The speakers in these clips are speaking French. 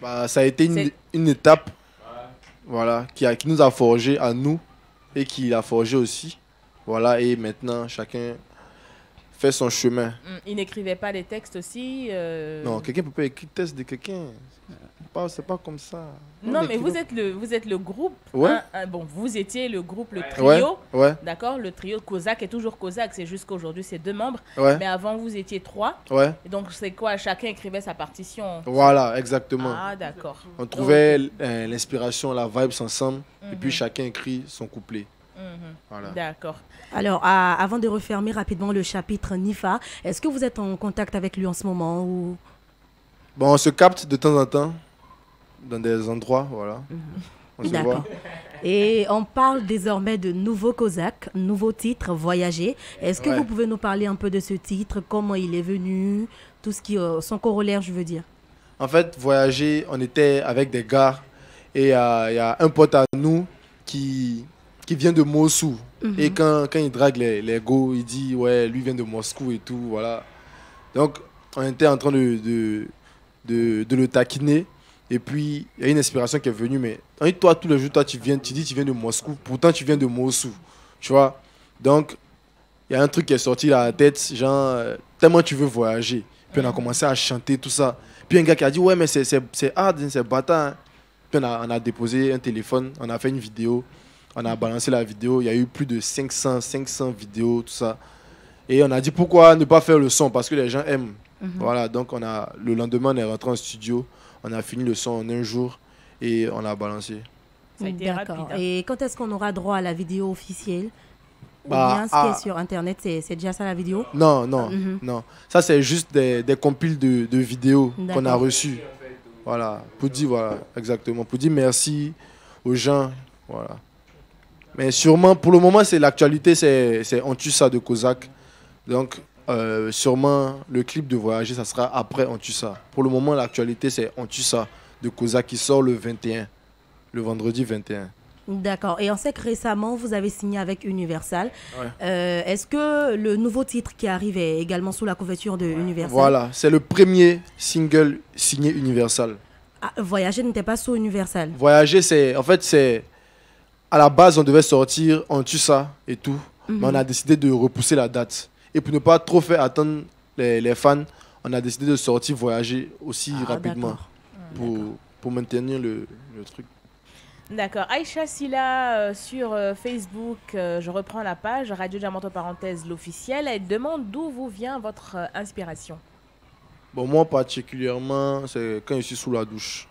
Bah, ça a été une étape voilà, qui nous a forgé à nous et qui l'a forgé aussi. Voilà, et maintenant, chacun fait son chemin. Il n'écrivait pas des textes aussi Non, quelqu'un peut pas écrire le texte de quelqu'un. C'est pas comme ça. Non, mais vous êtes le groupe. Ouais. Bon, vous étiez le groupe, le trio. Ouais. D'accord, le trio Kozak est toujours Kozak, c'est juste qu'aujourd'hui c'est 2 membres. Ouais. Mais avant vous étiez 3. Ouais. Et donc c'est quoi? Chacun écrivait sa partition. Voilà, exactement. Ah, d'accord. On trouvait l'inspiration, la vibe ensemble. Et puis chacun écrit son couplet. Voilà. D'accord. Alors, avant de refermer rapidement le chapitre Nifa, est-ce que vous êtes en contact avec lui en ce moment ou... Bon, on se capte de temps en temps dans des endroits, voilà. On se voit. Et on parle désormais de nouveau Kozak, nouveau titre, Voyager. Est-ce que vous pouvez nous parler un peu de ce titre, comment il est venu, tout ce qui son corollaire, je veux dire? En fait, Voyager, on était avec des gars et il y a un pote à nous qui vient de Moscou. Et quand il drague les go, il dit ouais, lui vient de Moscou et tout, voilà. Donc, on était en train de le taquiner. Et puis, il y a une inspiration qui est venue. Mais toi, tous les jours, tu dis tu viens de Moscou. Pourtant, tu viens de Moscou. Tu vois? Donc, il y a un truc qui est sorti dans la tête. Genre, tellement tu veux voyager. Puis, on a commencé à chanter tout ça. Puis, un gars qui a dit, ouais, mais c'est hard, c'est bâtard. Hein. Puis, on a déposé un téléphone. On a fait une vidéo. On a balancé la vidéo. Il y a eu plus de 500 vidéos, tout ça. Et on a dit, pourquoi ne pas faire le son? Parce que les gens aiment. Voilà, donc le lendemain, on est rentré en studio. On a fini le son en un jour et on l'a balancé. Ça a été rapide. Hein. Et quand est-ce qu'on aura droit à la vidéo officielle? Ou bien ce qui est sur Internet, c'est déjà ça la vidéo? Non. Ça, c'est juste des compiles de vidéos qu'on a reçues. Voilà, pour dire, voilà, exactement. Pour dire merci aux gens. Voilà. Mais sûrement, pour le moment, c'est l'actualité, c'est On tue ça de Kozak. Donc, sûrement, le clip de Voyager, ça sera après On tue ça. Pour le moment, l'actualité, c'est On tue ça de Kozak qui sort le 21, le vendredi 21. D'accord. Et on sait que récemment, vous avez signé avec Universal. Ouais. Est-ce que le nouveau titre qui arrive est également sous la couverture de Universal? Voilà, c'est le premier single signé Universal. Ah, Voyager n'était pas sous Universal. Voyager, c'est... À la base, on devait sortir On tue ça et tout. Mais on a décidé de repousser la date. Et pour ne pas trop faire attendre les fans, on a décidé de sortir Voyager aussi rapidement pour maintenir le truc. D'accord. Aïcha Silla sur Facebook, je reprends la page, Radio Diamant parenthèse l'officiel. Elle demande d'où vous vient votre inspiration. Bon, moi particulièrement, c'est quand je suis sous la douche.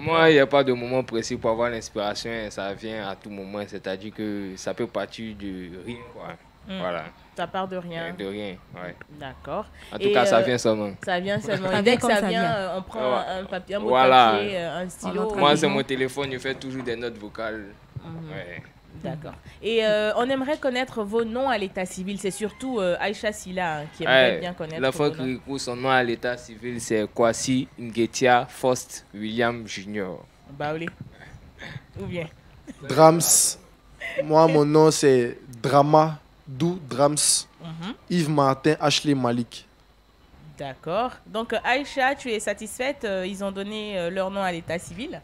Moi, il n'y a pas de moment précis pour avoir l'inspiration, ça vient à tout moment, c'est-à-dire que ça peut partir de rien, quoi. Voilà. Ça part de rien. De rien, ouais. D'accord. En tout cas, ça vient seulement. Ça vient seulement. Et dès que ça vient, on prend un papier, un bout de papier, un stylo. Moi, c'est mon téléphone, je fais toujours des notes vocales. Ouais. D'accord. Et on aimerait connaître vos noms à l'état civil. C'est surtout Aïcha Silla qui aimerait bien connaître. L'enfant qui recourt son nom à l'état civil, c'est Kwasi Ngetia Faust William Jr. Baoulé. Ou bien Drams. Moi, mon nom, c'est Drama. Dou Drams. Yves Martin Ashley Malik. D'accord. Donc, Aïcha, tu es satisfaite? Ils ont donné leur nom à l'état civil.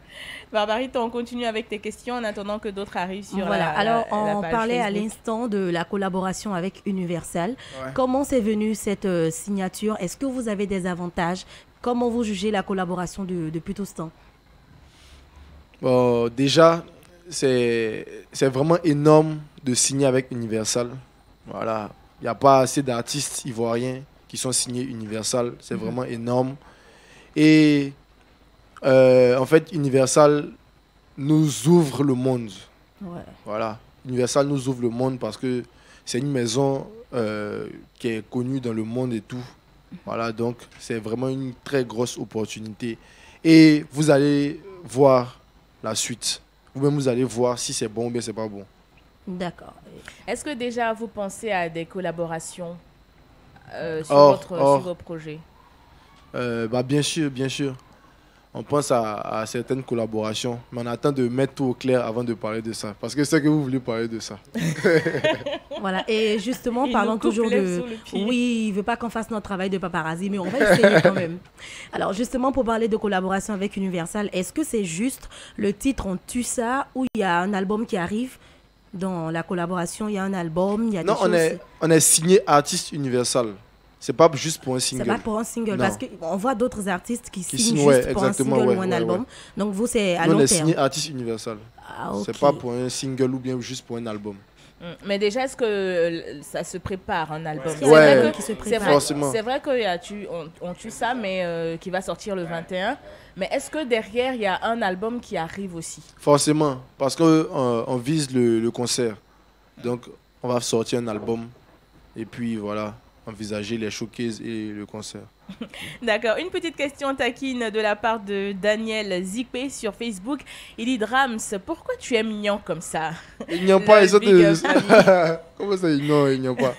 Barbarite, on continue avec tes questions en attendant que d'autres arrivent sur voilà. Alors, on page parlait Facebook. à l'instant de la collaboration avec Universal. Ouais. Comment c'est venu cette signature? Est-ce que vous avez des avantages? Comment vous jugez la collaboration depuis tout ce temps? Bon, déjà, c'est vraiment énorme de signer avec Universal. Voilà. Il n'y a pas assez d'artistes ivoiriens qui sont signés Universal. C'est vraiment énorme. Et en fait, Universal nous ouvre le monde. Ouais. Voilà. Universal nous ouvre le monde parce que c'est une maison qui est connue dans le monde et tout. Voilà, donc c'est vraiment une très grosse opportunité. Et vous allez voir la suite. Vous-même, vous allez voir si c'est bon ou bien c'est pas bon. D'accord. Est-ce que déjà vous pensez à des collaborations sur vos projets? Bien sûr, bien sûr. on pense à certaines collaborations, mais on attend de mettre tout au clair avant de parler de ça. Parce que c'est que vous voulez parler de ça. Voilà, et justement, Il parlons nous coupe toujours l'herbe de... sous le pied. Oui, il ne veut pas qu'on fasse notre travail de paparazzi, mais on va essayer quand même. Alors, justement, pour parler de collaboration avec Universal, est-ce que c'est juste le titre On tue ça ou il y a un album qui arrive? Dans la collaboration, il y a un album, il y a des Non, choses... on est signé artiste Universal. C'est pas juste pour un single. C'est pas pour un single, Non. parce qu'on voit d'autres artistes qui signent signent, juste ouais, pour un exactement, single ouais, ou un ouais, album. ouais. Donc vous, c'est à Nous, on long est terme. signé artiste Universal. Ah, ok. C'est pas pour un single ou bien juste pour un album. Mais déjà, est-ce que ça se prépare un album? Est-ce qu'il y a Ouais. un C'est album vrai qui se c'est prépare? vrai, Forcément. c'est vrai qu'on tue ça, mais qui va sortir le 21. Mais est-ce que derrière, il y a un album qui arrive aussi? Forcément, parce qu'on on vise le concert. Donc, on va sortir un album. Et puis, voilà, envisager les showcases et le concert. D'accord. Une petite question taquine de la part de Daniel Zippé sur Facebook. Il dit Drams, pourquoi tu es mignon comme ça? Il n'y a pas, Le ils sont big up, Comment ça, non, il n'y a pas.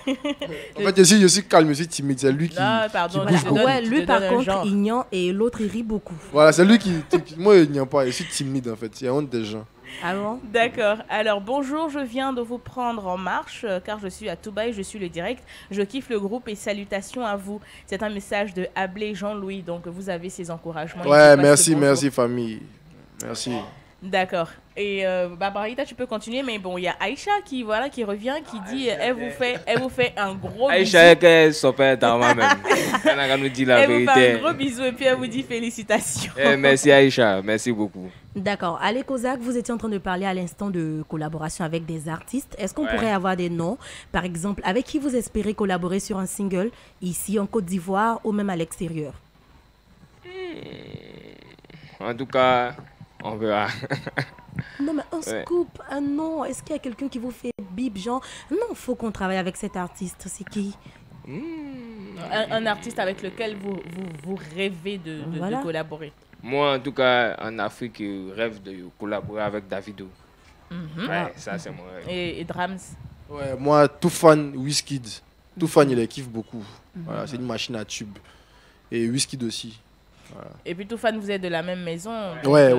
En fait, je suis calme, je suis timide. C'est lui qui. Non, pardon. qui je bouge te beaucoup. donne- Ouais, je lui te par donne un contre, genre. il gnant et l'autre, il rit beaucoup. Voilà, c'est lui qui. Moi, il n'y a pas. Je suis timide en fait. Il y a honte des gens. Ah bon? D'accord. Alors, bonjour, je viens de vous prendre en marche car je suis à Touba et je suis le direct. Je kiffe le groupe et salutations à vous. C'est un message de Ablé Jean-Louis. Donc, vous avez ses encouragements. Il Ouais, vous passe merci, le bonjour. merci famille. Merci. D'accord. Et Barbarita, tu peux continuer, mais bon, il y a Aïcha qui revient, qui dit, elle vous fait un gros bisou. Aïcha, qu'elle s'opère dans moi-même. Elle a nous dit la Elle vous fait un vérité. gros bisou et puis elle vous dit félicitations. Merci Aïcha, merci beaucoup. D'accord. Allez, Kozak, vous étiez en train de parler à l'instant de collaboration avec des artistes. Est-ce qu'on Ouais. pourrait avoir des noms, par exemple, avec qui vous espérez collaborer sur un single, ici en Côte d'Ivoire ou même à l'extérieur? En tout cas, on verra. Non, mais un Ouais. scoop, un nom. Est-ce qu'il y a quelqu'un qui vous fait bip, genre, non, faut qu'on travaille avec cet artiste. C'est qui? Un artiste avec lequel vous rêvez de Voilà. collaborer. Moi, en tout cas, en Afrique, je rêve de collaborer avec Davido. Mhm. Ouais, ça c'est mon rêve. Et Drams. Ouais, moi, tout fan Wizkid. Tout fan, il les kiffe beaucoup. Voilà, c'est une machine à tube. Et Wizkid aussi. Et puis tout fan, vous êtes de la même maison. donc, Ouais,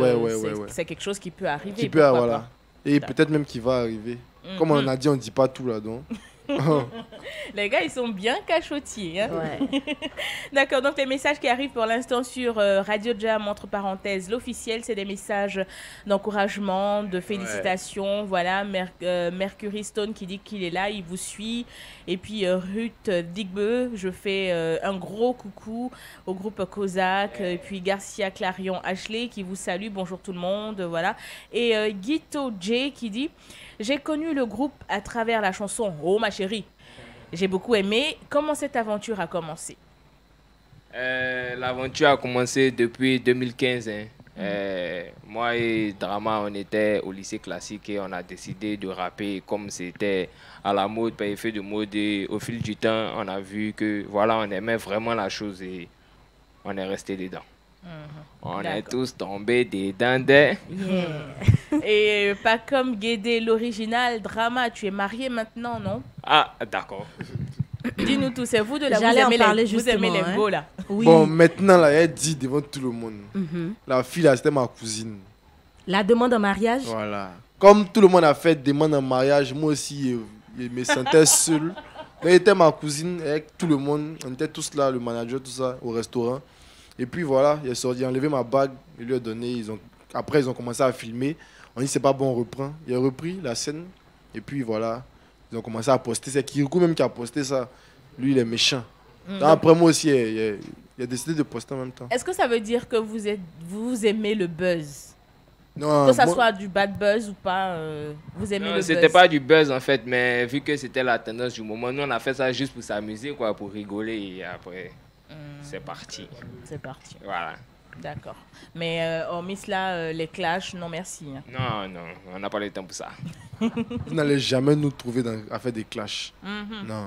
c'est quelque chose qui peut arriver. Qui peut, pourquoi voilà. pas. Et peut-être même qu'il va arriver. Comme on a dit, on ne dit pas tout là, donc. Les gars, ils sont bien cachotiers. Hein. Ouais. D'accord, donc les messages qui arrivent pour l'instant sur Radio Jam, entre parenthèses, l'officiel, c'est des messages d'encouragement, de félicitations. Voilà, Mercury Stone qui dit qu'il est là, il vous suit. Et puis Ruth Digbe, je fais un gros coucou au groupe Kozak. Et puis Garcia Clarion Ashley qui vous salue, bonjour tout le monde. Voilà. Et Guito J qui dit j'ai connu le groupe à travers la chanson Oh ma chérie. J'ai beaucoup aimé. Comment cette aventure a commencé? L'aventure a commencé depuis 2015. Hein. Moi et Drama, on était au lycée classique et on a décidé de rapper comme c'était à la mode, par effet de mode. Et au fil du temps, on a vu que voilà, on aimait vraiment la chose et on est resté dedans. On est D'accord. tous tombés dedans des... Et pas comme Guédé, l'original. Drama, tu es marié maintenant, non? Ah, d'accord. Dis-nous tout, c'est vous de la J'allais en vous parler vous aimez justement, les hein. beaux, là. Oui. Bon, maintenant, là, elle dit devant tout le monde. Mhm. La fille, là, c'était ma cousine. La demande en mariage? Voilà. Comme tout le monde a fait demande en mariage, moi aussi, je me sentais seul. Mais elle était ma cousine avec tout le monde. On était tous là, le manager, tout ça, au restaurant. Et puis voilà, il est sorti, il a enlevé ma bague, il lui a donné. Après, ils ont commencé à filmer. On dit, c'est pas bon, on reprend. Il a repris la scène. Et puis voilà, ils ont commencé à poster. C'est Kirikou même qui a posté ça. Lui, il est méchant. Donc, après, moi aussi, il a décidé de poster en même temps. Est-ce que ça veut dire que vous aimez le buzz? Non, Que ça moi- soit du bad buzz ou pas, vous aimez Non, le c'était buzz? pas du buzz en fait, mais vu que c'était la tendance du moment, nous on a fait ça juste pour s'amuser, quoi, pour rigoler et après c'est parti. C'est parti, Voilà. d'accord. Mais hormis cela, les clashs, non merci. Hein. Non, non, on n'a pas le temps pour ça. Vous n'allez jamais nous trouver à faire des clashs. Mhm. Non.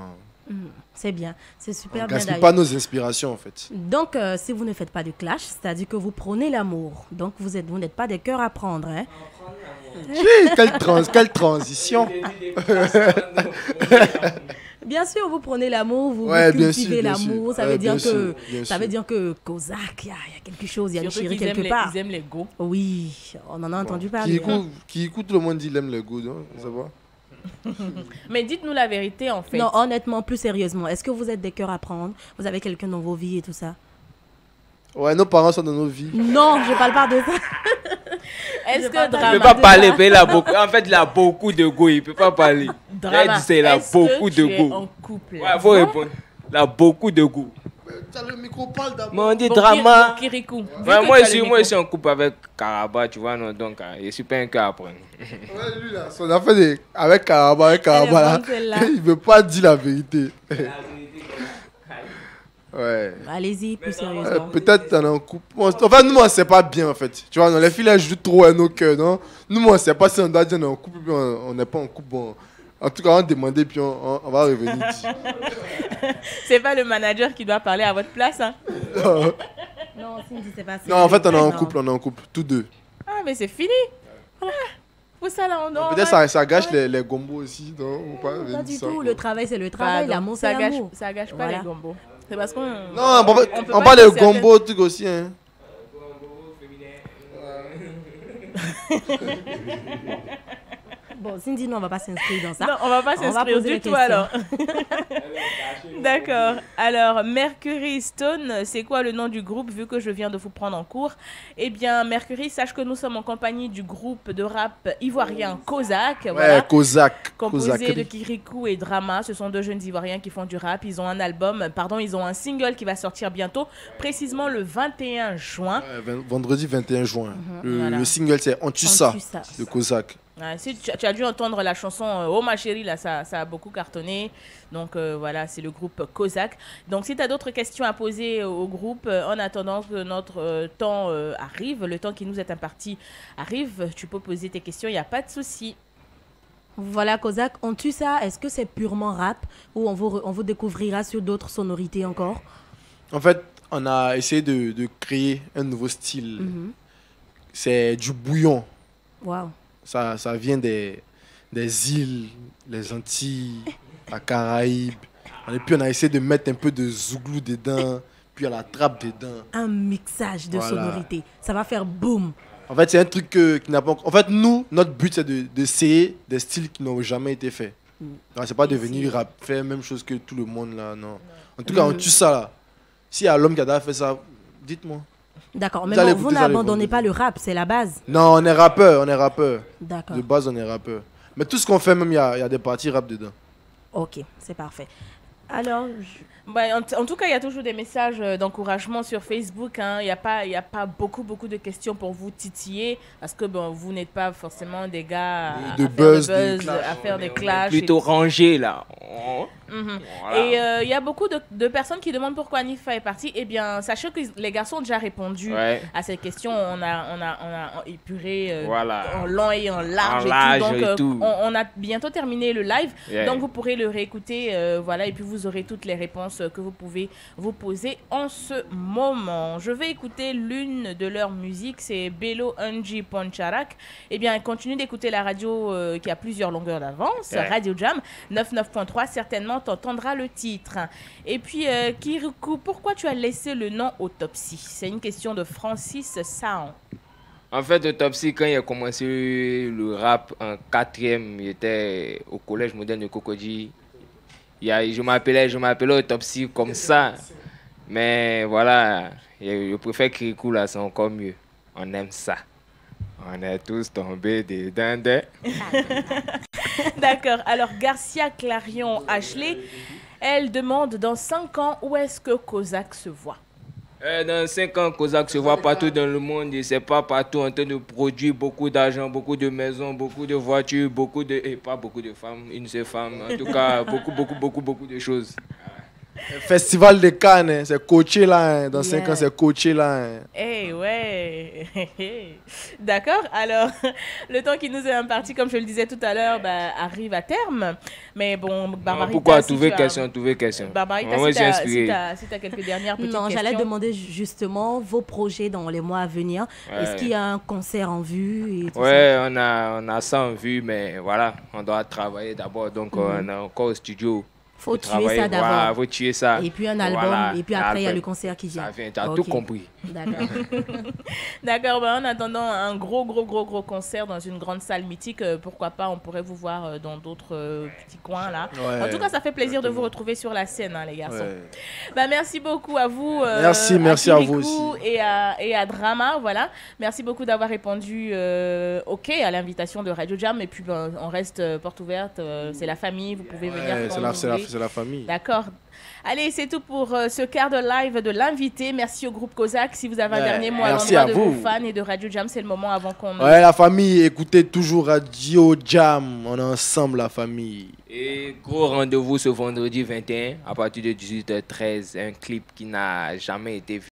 C'est bien. C'est On super ne bien gaspille d'ailleurs. pas nos inspirations, en fait. Donc, si vous ne faites pas de clash, c'est-à-dire que vous prônez l'amour. Donc, vous n'êtes pas des cœurs à prendre. Hein? Quelle transition. Bien sûr, vous prenez l'amour, vous Ouais, bien cultivez sûr, bien l'amour. sûr. Ça veut Ouais, dire bien que sûr, bien ça sûr. veut dire que Kozak, il y a quelque chose, il y a une Surtout chérie qu'ils quelque aiment part. ils aiment les go. Oui, on en a entendu parler. Qui écoute, tout le monde dit qu'il aime le goût, non? Ça va? Mais dites-nous la vérité, en fait. Non, honnêtement, plus sérieusement, est-ce que vous êtes des cœurs à prendre? Vous avez quelqu'un dans vos vies et tout ça? Ouais, nos parents sont dans nos vies. Non, je parle pas de ça. Est-ce que Il ne Drama... peut pas parler, mais il a beaucoup. En fait, il a beaucoup de goût. Il ne peut pas parler. Drama, Il a est-ce beaucoup que de tu es goût. en couple? Ouais, faut répondre. Il a beaucoup de goût. T'as le micro, parle d'abord. Mais on dit Bon, drama. Kirikou. Vu Ouais, que moi, tu as je suis, le moi, je micro. suis en couple avec Karaba, tu vois, non, donc je ne suis pas un cœur à prendre. Ouais, lui, là, son affaire avec Karaba, là, bonne, celle-là. il veut pas dire la vérité. Ouais. Allez-y, plus sérieusement. Peut-être t'en es en couple. Enfin, nous, on sait pas bien, en fait. Tu vois, non, les filles, elles jouent trop à nos cœurs, non? Nous, on sait pas si on doit dire on est en couple ou bien on n'est pas en couple. Bon. En tout cas, on va demander, puis on va revenir dire. C'est pas le manager qui doit parler à votre place, hein? Non, Cindy, c'est pas ça. Non, en fait, on est en couple, tous deux. Ah, mais c'est fini. Ah, pour ça, là, on Peut-être ça gâche les gombos aussi, non? Ou pas, Pas du ça. tout. Le travail, c'est le travail. Pardon, L'amour, c'est ça gâche, l'amour. ça gâche pas Voilà. les gombos. C'est parce qu'on... Non, peut on pas parle de dire certaines- gombo, truc aussi, hein. Bon, Cindy, non, on va pas s'inscrire dans ça. Non, on va pas On va s'inscrire poser du les tout questions. alors. D'accord. Alors, Mercury Stone, c'est quoi le nom du groupe vu que je viens de vous prendre en cours? Eh bien, Mercury, sache que nous sommes en compagnie du groupe de rap ivoirien Kozak. Ouais, Voilà. Kozak. Composé Kozakri. de Kirikou et Drama. Ce sont deux jeunes Ivoiriens qui font du rap. Ils ont un album, ils ont un single qui va sortir bientôt, précisément le 21 juin. Ouais, vendredi 21 juin. Voilà. Le single, c'est On tue On ça tue ça. de Kozak. Ouais, si tu as dû entendre la chanson Oh ma chérie, là, ça a beaucoup cartonné. Donc voilà, c'est le groupe Kozak. Donc si tu as d'autres questions à poser au groupe, en attendant que notre temps arrive, le temps qui nous est imparti arrive, tu peux poser tes questions, il n'y a pas de souci. Voilà, Kozak, on tue ça. Est-ce que c'est purement rap ou on vous découvrira sur d'autres sonorités encore? En fait, on a essayé de créer un nouveau style. C'est du bouillon. Waouh. Ça vient des îles, les Antilles, la Caraïbe. Et puis on a essayé de mettre un peu de zouglou dedans, puis à la trappe dedans. Un mixage de Voilà. sonorités. Ça va faire boum. En fait, c'est un truc qui n'a pas... En fait, nous, notre but, c'est d'essayer des styles qui n'ont jamais été faits. Non, c'est pas de venir faire la même chose que tout le monde, là, non. En tout cas, on tue ça, là. S'il y a l'homme qui a déjà fait ça, dites-moi. D'accord, Vous mais allez bon, vous écouter ça, les n'abandonnez vendredis. pas le rap, c'est la base. Non, on est rappeur, D'accord. De base, on est rappeur. Mais tout ce qu'on fait, même, il y a des parties rap dedans. Ok, c'est parfait. Alors, Bah, en tout cas, il y a toujours des messages d'encouragement sur Facebook. Hein. Il n'y a pas beaucoup de questions pour vous titiller parce que bon, vous n'êtes pas forcément des gars De à buzz, faire de des buzz, à faire des On est clashs. plutôt rangé, là. Mhm. Voilà. Et il y a beaucoup de personnes qui demandent pourquoi Nifa est partie. Eh bien, sachez que les garçons ont déjà répondu Ouais. à cette question. On a épuré Voilà. en long et en large. En large Donc, et tout. on a bientôt terminé le live. Yeah. Donc, vous pourrez le réécouter. Voilà, et puis vous aurez toutes les réponses que vous pouvez vous poser en ce moment. Je vais écouter l'une de leurs musiques. C'est Bello Unji Poncharak. Eh bien, continue d'écouter la radio qui a plusieurs longueurs d'avance. Yeah. Radio Jam 99.3. Certainement, t'entendras le titre. Et puis, Kirikou, pourquoi tu as laissé le nom Autopsie? C'est une question de Francis Saon. En fait, Autopsie, quand il a commencé le rap en 4e, il était au collège moderne de Cocody. Je m'appelais Autopsie comme ça. Mais voilà, je préfère Kirikou, là, c'est encore mieux. On aime ça. On est tous tombés dedans. D'accord. Alors, Garcia Clarion Ashley, elle demande dans 5 ans où est-ce que Kozak se voit? Dans 5 ans, Kozak se voit partout dans le monde. Et c'est pas partout en train de produire beaucoup d'argent, beaucoup de maisons, beaucoup de voitures, pas beaucoup de femmes, une seule femme. En tout cas, beaucoup de choses. Festival de Cannes, hein, c'est coaché là. Hein. Dans 5 Yeah. ans, c'est coaché là. Hein. Eh ouais. D'accord. Alors, le temps qui nous est imparti, comme je le disais tout à l'heure, arrive à terme. Mais bon, Barbarita, Pourquoi si trouver tu as- question? Barbarita, Moi, si j'ai tu inspiré. as quelques dernières petites non, questions. j'allais demander justement vos projets dans les mois à venir. Ouais. Est-ce qu'il y a un concert en vue et tout ça? Ouais, on a ça en vue, mais voilà, on doit travailler d'abord. Donc, on est encore au studio. Faut tuer ça d'abord. Voilà, faut tuer ça. Et puis un album, Voilà, et puis après il y a le concert qui vient. Ça vient, t'as Ok. tout compris. D'accord. D'accord, en attendant un gros concert dans une grande salle mythique, pourquoi pas, on pourrait vous voir dans d'autres petits coins là. Ouais, En tout cas, ça fait plaisir de vous retrouver sur la scène, hein, les garçons. Ouais. Merci beaucoup à vous. Merci à vous Kirikou aussi. et à Drama, voilà. Merci beaucoup d'avoir répondu OK à l'invitation de Radio Jam. Et puis, on reste porte ouverte. C'est la famille, vous pouvez venir quand vous voulez. C'est la famille. D'accord. Allez, c'est tout pour ce quart de live de l'invité. Merci au groupe Kozak. Si vous avez un dernier mot à l'endroit de vos fans et de Radio Jam, c'est le moment avant qu'on... Ouais, la famille, écoutez toujours Radio Jam. On est ensemble, la famille. Et gros rendez-vous ce vendredi 21 à partir de 18h13. Un clip qui n'a jamais été vu.